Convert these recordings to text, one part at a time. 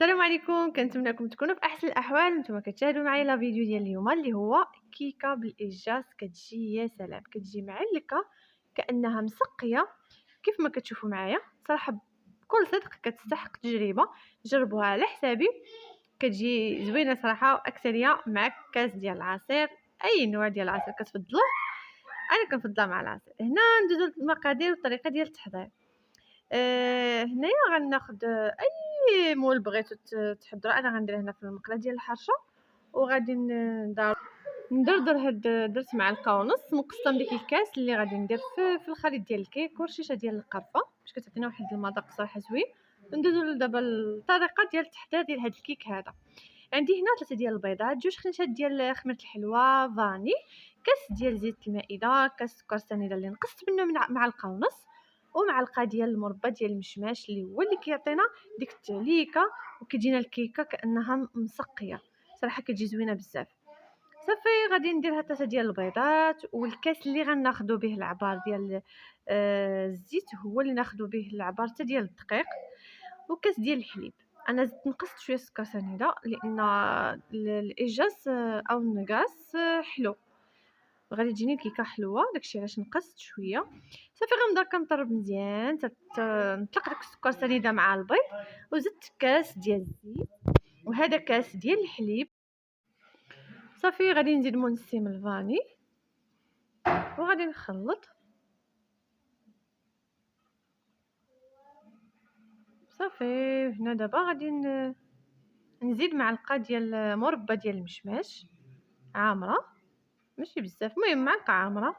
السلام عليكم، كنتمنىكم تكونوا في احسن الاحوال. نتوما كتشاهدوا معايا لا فيديو ديال اليوم اللي هو كيكه بالاعجاز. كتجي يا سلام، كتجي معلكه كانها مسقيه كيف ما كتشوفوا معايا. صراحه بكل صدق كتستحق تجربه، جربوها على حسابي. كتجي زوينه صراحه، واكثريه مع كاس ديال العصير. اي نوع ديال العصير كتفضلوه، انا كنفضلها مع العصير. هنا ندوزو للمقادير والطريقه ديال التحضير. هنايا غناخد اي مول بغيتو تحضروا. انا غندير هنا في المقله ديال الحرشه، وغادي ندردر هاد درت معلقه ونص مقسطه من ديك الكاس اللي غادي ندير في الخليط ديال الكيك ورشيشه ديال القرفه باش كتعطينا واحد المذاق صراحه زوين. ندوزو دابا الطريقه ديال التحضير ديال هاد الكيك هذا. عندي هنا 3 ديال البيضات، 2 خنيشات ديال خميره الحلوى فاني، كاس ديال زيت المائده، كاس سكر سنيده اللي نقصت منه معلقه ونص، ومعلقه ديال المربى ديال المشماش اللي هو اللي كيعطينا ديك التعليكه وكتجينا الكيكه كانها مسقيه. صراحه كتجي زوينه بزاف. صافي غادي ندير هاد 3 ديال البيضات، والكاس اللي غناخذوا به العبار ديال الزيت هو اللي ناخذوا به العبار حتى ديال الدقيق، وكاس ديال الحليب. انا زدت نقصت شويه سكر سنيده لان الاجاز او النقاس حلو، غادي تجيني الكيكه حلوه، داكشي علاش نقصت شويه. صافي غنبدا كنطرب مزيان نطلق داك السكر سنيده مع البيض، وزدت كاس ديال الزيت، وهذا كاس ديال الحليب. صافي غادي نزيد منسم الفاني وغادي نخلط. صافي هنا دابا غادي نزيد معلقه ديال مربى ديال المشماش عامره، ماشي بزاف، المهم معلقه عامره.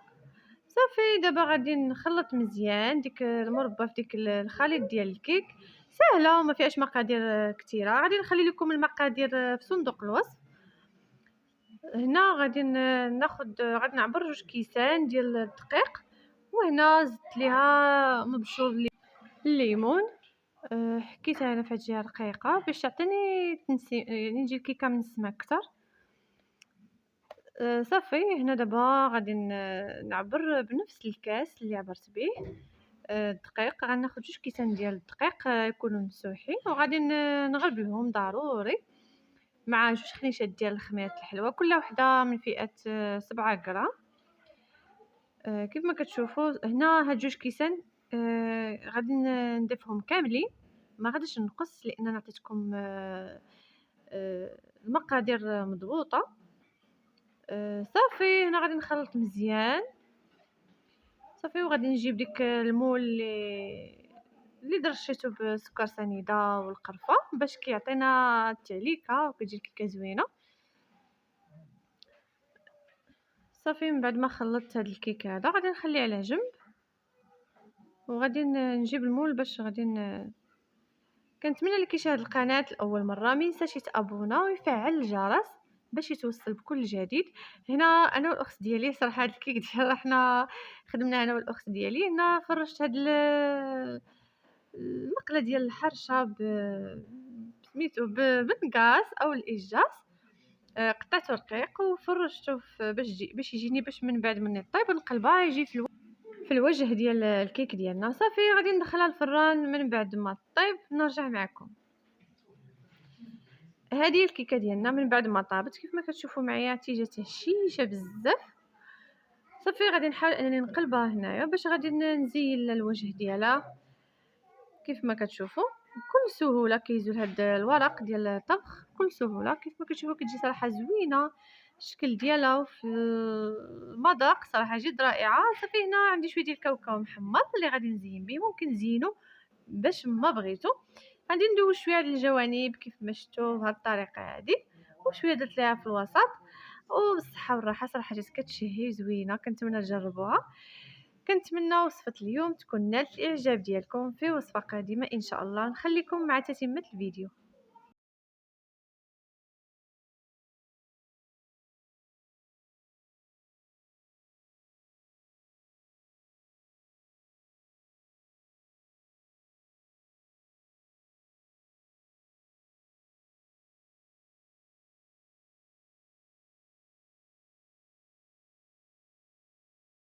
صافي دابا غادي نخلط مزيان ديك المربى في ديك الخليط ديال الكيك. سهله وما فيهاش مقادير كثيره. غادي نخلي لكم المقادير في صندوق الوصف. هنا غادي غادي نعبر 2 كيسان ديال الدقيق، وهنا زدت ليها مبشور الليمون. حكيتها انا في هاد الجهه رقيقه باش تعطيني يعني تجي الكيكه منسمه اكثر. صافي هنا دابا غادي نعبر بنفس الكاس اللي عبرت به الدقيق. غناخد 2 كيسان ديال الدقيق يكونوا مسوحين، وغادي نغربلهم ضروري مع 2 خنيشات ديال خميره الحلوى، كل وحده من فئه 7 غرام. كيف ما كتشوفوا هنا هاد 2 كيسان غادي نضيفهم كاملين، ما غاديش نقص لان انا عطيتكم المقادير مضبوطه. صافي هنا غادي نخلط مزيان. صافي وغادي نجيب ديك المول اللي درشيتو بسكر سنيده والقرفه باش كيعطينا التعليكه وكتجي الكيكه زوينه. صافي من بعد ما خلطت هاد الكيك هذا غادي نخليه على جنب، وغادي نجيب المول باش غادي كنتمنى اللي كيشاهد القناه لاول مره ما ينساش يتابونا ويفعل الجرس باش يتوصل بكل جديد. هنا انا والاخت ديالي صراحه هاد الكيك ديال رحنا خدمنا انا والاخت ديالي. هنا فرشت هاد المقله ديال الحرشه سميتو بالنقاص او الاجاز. قطعته رقيق وفرشته باش يجيني باش من بعد من يطيب نقلبها يجي في الوجه ديال الكيك ديالنا. صافي غادي ندخلها الفران، من بعد ما طيب نرجع معكم. هذه الكيكه ديالنا من بعد ما طابت كيف ما كتشوفوا معايا تيجات هشيشه بزاف. صافي غادي نحاول انني نقلبها هنايا باش غادي نزين الوجه ديالها كيف ما كتشوفوا بكل سهوله. كيزول هاد الورق ديال الطبخ بكل سهوله كيف ما كتشوفوا كتجي صراحه زوينه الشكل ديالها وفي المذاق صراحه جد رائعه. صافي هنا عندي شويه ديال الكاوكاو محمر اللي غادي نزين به، ممكن نزينو باش ما بغيتو. غادي ندوز شويه على الجوانب كيف ما شفتوا بهذه الطريقه هذه، وشويه درت ليها في الوسط. وبالصحه والراحه صراحه جات كتشهي زوينه، كنتمنى تجربوها. كنتمنى وصفه اليوم تكون نالت الاعجاب ديالكم. في وصفه قادمه ان شاء الله نخليكم مع تتمه الفيديو.